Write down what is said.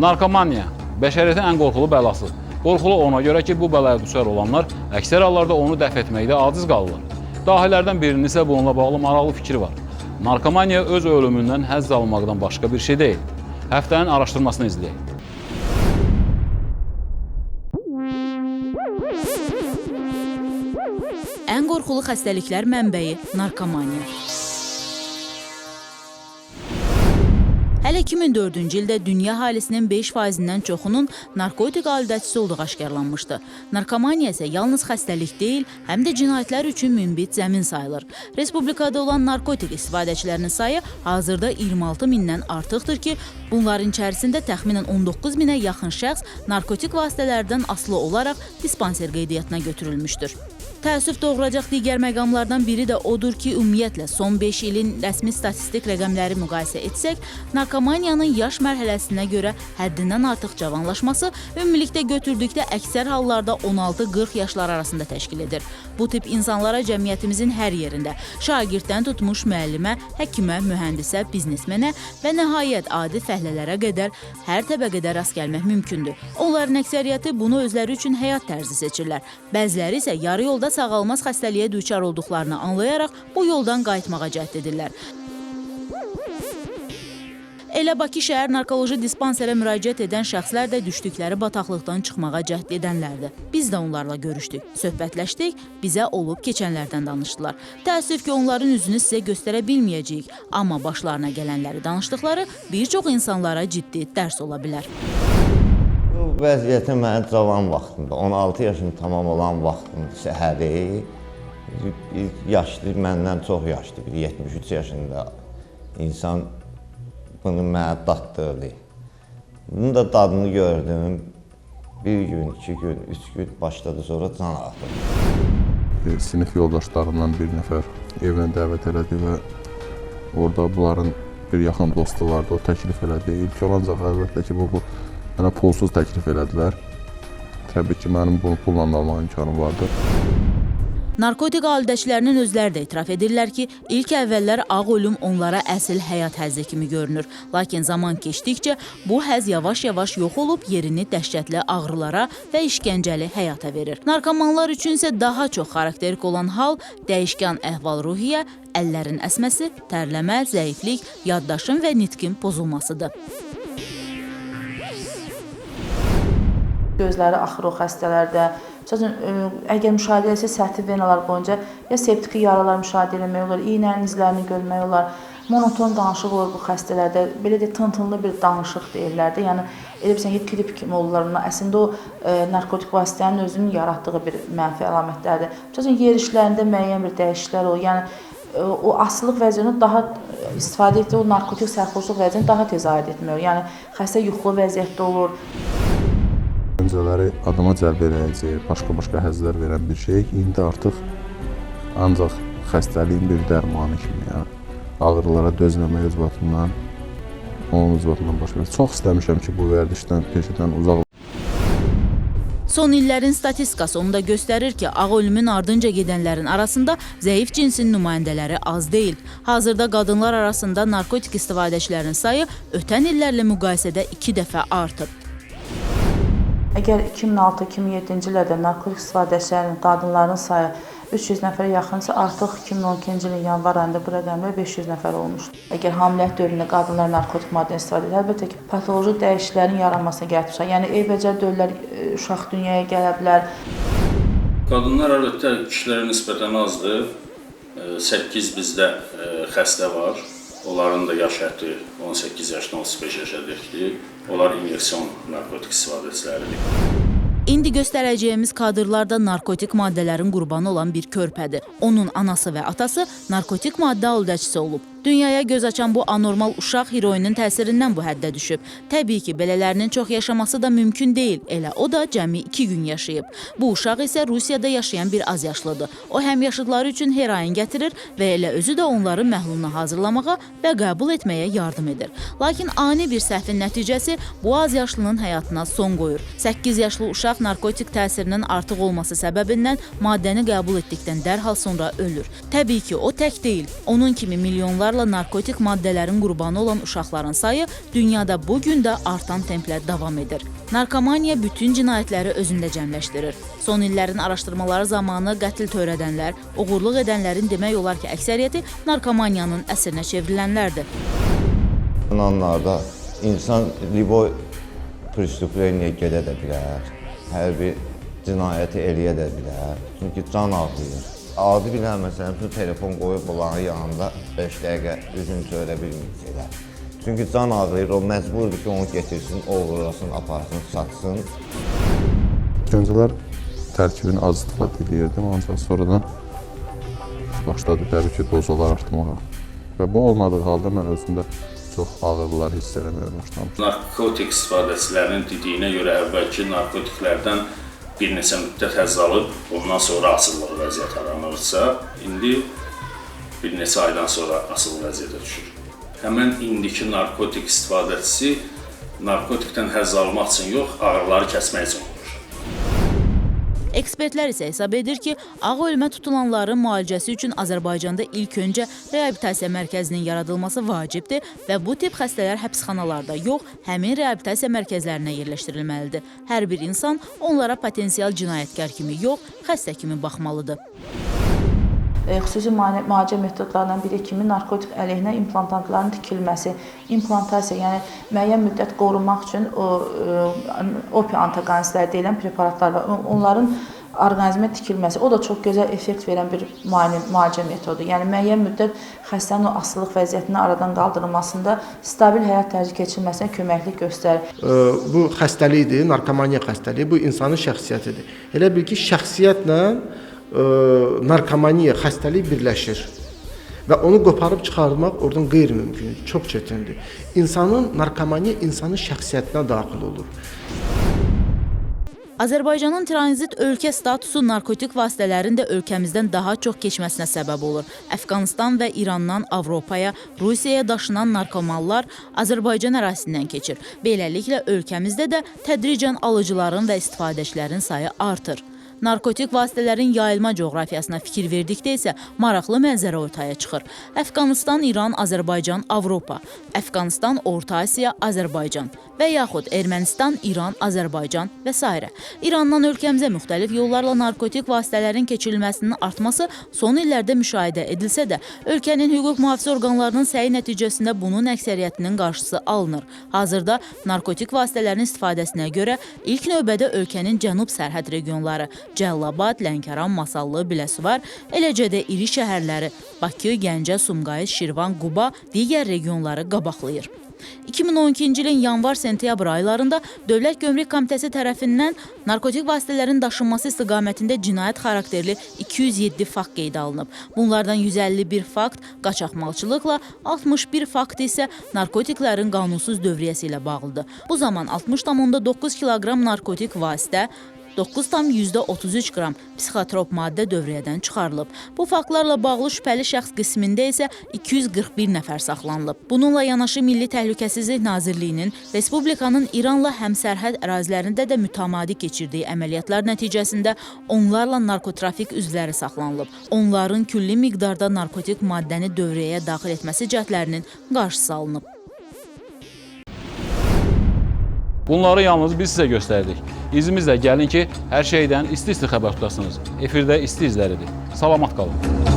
Narkomaniya bəşəriyyətin ən qorxulu bəlası. Qorxulu ona görə ki, bu bəlaya düçar olanlar əksər hallarda onu dəf etməkdə aciz qalırlar. Dahilərdən birinin isə bununla bağlı maraqlı fikri var. Narkomaniya öz ölümündən həzz almaqdan başqa bir şey deyil. Həftənin araşdırmasını izləyək. Ən qorxulu xəstəliklər mənbəyi narkomaniya. Hələ 2004-cü ildə dünya əhalisinin 5%-dən çoxunun narkotik alüdəçisi olduğu aşkarlanmışdı. Narkomaniya isə yalnız xəstəlik deyil, həm də cinayətlər üçün münbit zəmin sayılır. Respublikada olan narkotik istifadəçilərinin sayı hazırda 26 mindən artıqdır ki, bunların içərisində təxminən 19 minə yaxın şəxs narkotik vasitələrdən asılı olaraq dispanser qeydiyyatına götürülmüşdür. Təəssüf doğuracaq digər məqamlardan biri də odur ki, ümumiyyətlə son 5 ilin rəsmi statistik rəqəmləri müqayisə etsək, narkomaniyanın yaş mərhələsinə görə həddindən artıq cavanlaşması ümumilikdə götürdükdə əksər hallarda 16-40 yaşlar arasında təşkil edir. Bu tip insanlara cəmiyyətimizin hər yerində, şagirddən tutmuş müəllimə, həkimə, mühəndisə, biznesmenə və nəhayət adi fəhlələrə qədər hər təbəqədə rast gəlmək mümkündür. Onların əksəriyyəti bunu özləri üçün həyat tərzi seçirlər. Bəziləri isə yarı yolda sağalmaz xəstəliyə düçar olduqlarını anlayaraq bu yoldan qayıtmağa cəhd edirlər. Elə Bakı şəhər narkoloji dispanserə müraciət edən şəxslər də düşdükləri bataqlıqdan çıxmağa cəhd edənlərdir. Biz də onlarla görüşdük, söhbətləşdik, bizə olub keçənlərdən danışdılar. Təəssüf ki, onların üzünü sizə göstərə bilməyəcəyik, amma başlarına gələnləri danışdıqları bir çox insanlara ciddi dərs ola bilər. Bu vəziyyəti mənim cavan vaxtımda, 16 yaşım tamam olan vaxtımda səhəri, yaşlı, məndən çox yaşlı, 73 yaşında insan bunu mənə datdırdı. Bunun da dadını gördüm, bir gün, 2 gün, 3 gün başladı, sonra can axırdı. Sinif yoldaşlarından bir nəfər evinə dəvət elədi və orada bunların bir yaxın dostu vardı, o təklif elədi. İlk ancaq əlbəttə ki, bu mənə pulsuz təklif elədilər. Təbii ki, mənim bunu pulla almaq imkanım vardı. Narkotik alüdəçilərinin özləri də etiraf edirlər ki, ilk əvvəllər ağ ölüm onlara əsl həyat həzzi kimi görünür. Lakin zaman keçdikcə bu həzz yavaş-yavaş yox olub yerini dəhşətli ağrılara və işgəncəli həyata verir. Narkomanlar üçün isə daha çox xarakterik olan hal dəyişkən əhval-ruhiyyə, əllərin əsməsi, tərləmə, zəiflik, yaddaşın və nitqin pozulmasıdır. Gözləri axır o xəstələrdə. Əgər müşahidə etsə səthi venalar boyunca ya septiki yaralar müşahidə etmək olar, iynənin izlərini görmək olar, monoton danışıq olur bu xəstələrdə, belə də tıntınlı bir danışıq deyirlər də, yəni elə bilsən ki, grip kimi olurlar. Əslində o narkotik vasitənin özünün yaratdığı bir mənfi əlamətlərdir. Yerişlərində müəyyən bir dəyişikliklər olur, yəni o asılılıq vəziyyətini daha istifadə etdiyi o narkotik sərxoşluq vəziyyətini daha tez aid etmək olur, yəni xəstə yuxulu vəziyyətdə olur. Öncələri adama cəlb edəcək, başqa-başqa həzzlər verən bir şey, indi artıq ancaq xəstəliyin bir dərmanı kimi, yəni ağrılara dözməmək öz vaxtından, onun öz vaxtından başqa. Çox istəmişəm ki, bu vərdişdən, peşədən uzaq. Son illərin statistikası onu da göstərir ki, ağ ölümün ardınca gedənlərin arasında zəif cinsin nümayəndələri az deyil. Hazırda qadınlar arasında narkotik istifadəçilərin sayı ötən illərlə müqayisədə 2 dəfə artıb. Əgər 2006-2007-ci illərdə narkotik istifadəçilərinin qadınların sayı 300 nəfərə yaxınsa, artıq 2012-ci ilin yanvar ayında bu rəqəmlər 500 nəfər olmuşdur. Əgər hamiləlik dövründə qadınlar narkotik maddə istifadə edir, əlbəttə ki, patoloji dəyişikliklərin yaranmasına gətirib çıxar. Yəni eybəcər döllər uşaq dünyaya gələ bilər. Qadınlar əlbəttə kişilərə nisbətən azdır. 8 bizdə xəstə var. Onların da yaş həddi 18 yaşdan 35 yaşa qədərdir. Onlar inyeksiyon narkotik istifadəçiləridir. İndi göstərəcəyimiz kadrlar da narkotik maddələrin qurbanı olan bir körpədir. Onun anası və atası narkotik maddə alüdəçisi olub. Dünyaya göz açan bu anormal uşaq heroinin təsirindən bu həddə düşüb. Təbii ki, belələrinin çox yaşaması da mümkün deyil. Elə o da cəmi 2 gün yaşayıb. Bu uşaq isə Rusiyada yaşayan bir az yaşlıdır. O həm yaşıdları üçün heroin gətirir və elə özü də onları məhluluna hazırlamağa və qəbul etməyə yardım edir. Lakin ani bir səhvin nəticəsi bu az yaşlının həyatına son qoyur. 8 yaşlı uşaq narkotik təsirinin artıq olması səbəbindən maddəni qəbul etdikdən dərhal sonra ölür. Təbii ki, o tək deyil. Onun kimi milyonlar onlarla narkotik maddələrin qurbanı olan uşaqların sayı dünyada bu gün də artan templə davam edir. Narkomaniya bütün cinayətləri özündə cəmləşdirir. Son illərin araşdırmaları zamanı qətl törədənlər, oğurluq edənlərin demək olar ki, əksəriyyəti narkomaniyanın əsrinə çevrilənlərdir. Onlarda insan liboy prestüpleniyə gedə də bilər, hər bir cinayəti eləyə də bilər, çünki can ağrıyır. Adi bilən məsələn, bütün telefon qoyub onların yanında 5 dəqiqə üzün söylə bilməyəcəklər. Çünki can ağrıyır, o məcburdur ki, onu getirsin, oğurlasın, aparsın, satsın. Gəncələr tərkibini az istifadə edirdim, ancaq sonradan başladı təbii ki, dozalar artmağa. Və bu olmadığı halda mən özümdə çox ağrılar hiss eləməyə başlamışdım. Narkotik istifadəçilərinin dediyinə görə əvvəlki narkotiklərdən bir neçə müddət həzz alıb, ondan sonra asıllıq vəziyyət aranırsa, indi bir neçə aydan sonra asılı vəziyyətə düşür. Həmən indiki narkotik istifadəçisi narkotikdən həzz almaq üçün yox, ağrıları kəsmək üçün olur. Ekspertlər isə hesab edir ki, ağ ölmə tutulanların müalicəsi üçün Azərbaycanda ilk öncə reabilitasiya mərkəzinin yaradılması vacibdir və bu tip xəstələr həbsxanalarda yox, həmin reabilitasiya mərkəzlərinə yerləşdirilməlidir. Hər bir insan onlara potensial cinayətkar kimi yox, xəstə kimi baxmalıdır. Xüsusi müalicə metodlarından biri kimi narkotik əleyhinə implantantların tikilməsi, implantasiya, yəni müəyyən müddət qorunmaq üçün opi antagonistlər deyilən preparatlar var. Onların orqanizmə tikilməsi, o da çox gözəl effekt verən bir müalicə metodu. Yəni müəyyən müddət xəstənin o asılılıq vəziyyətinin aradan qaldırılmasında stabil həyat tərzi keçirməsinə köməklik göstərir. Bu xəstəlikdir, narkomaniya xəstəliyi, bu insanın şəxsiyyətidir. Elə bil ki, şəxsiyyətlə narkomaniya xəstəlik birləşir və onu qoparıb çıxarmaq oradan qeyri-mümkündür, çox çətindir. Narkomaniya insanın şəxsiyyətinə daxil olur. Azərbaycanın tranzit ölkə statusu narkotik vasitələrin də ölkəmizdən daha çox keçməsinə səbəb olur. Əfqanistan və İrandan Avropaya, Rusiyaya daşınan narkomanlar Azərbaycan ərazisindən keçir. Beləliklə, ölkəmizdə də tədricən alıcıların və istifadəçilərin sayı artır. Narkotik vasitələrin yayılma coğrafiyasına fikir verdikdə isə maraqlı mənzərə ortaya çıxır. Əfqanistan, İran, Azərbaycan, Avropa, Əfqanistan, Orta Asiya, Azərbaycan və yaxud Ermənistan, İran, Azərbaycan və s. İrandan ölkəmizə müxtəlif yollarla narkotik vasitələrin keçirilməsinin artması son illərdə müşahidə edilsə də, ölkənin hüquq mühafizə orqanlarının səyi nəticəsində bunun əksəriyyətinin qarşısı alınır. Hazırda narkotik vasitələrin istifadəsinə görə ilk növbədə ölkənin cənub sərhəd regionları, Cəlilabad, Lənkəran, Masallı, Biləsuvar, eləcə də iri şəhərləri Bakı, Gəncə, Sumqayıt, Şirvan, Quba, digər regionları qabaqlayır. 2012-ci ilin yanvar-sentyabr aylarında Dövlət Gömrük Komitəsi tərəfindən narkotik vasitələrin daşınması istiqamətində cinayət xarakterli 207 fakt qeydə alınıb. Bunlardan 151 fakt qaçaqmalçılıqla, 61 fakt isə narkotiklərin qanunsuz dövriyyəsi ilə bağlıdır. Bu zaman 60,9 kiloqram narkotik vasitə, 9,33 qram psixotrop maddə dövriyyədən çıxarılıb. Bu faktlarla bağlı şübhəli şəxs qismində isə 241 nəfər saxlanılıb. Bununla yanaşı Milli Təhlükəsizlik Nazirliyinin Respublikanın İranla həmsərhəd ərazilərində də mütəmadi keçirdiyi əməliyyatlar nəticəsində onlarla narkotrafik üzvləri saxlanılıb. Onların külli miqdarda narkotik maddəni dövriyyəyə daxil etməsi cəhdlərinin qarşısı alınıb. Bunları yalnız biz sizə göstərdik. İzimizlə gəlin ki, hər şeydən isti-isti xəbər tutasınız. Efirdə isti izləridir. Salamat qalın.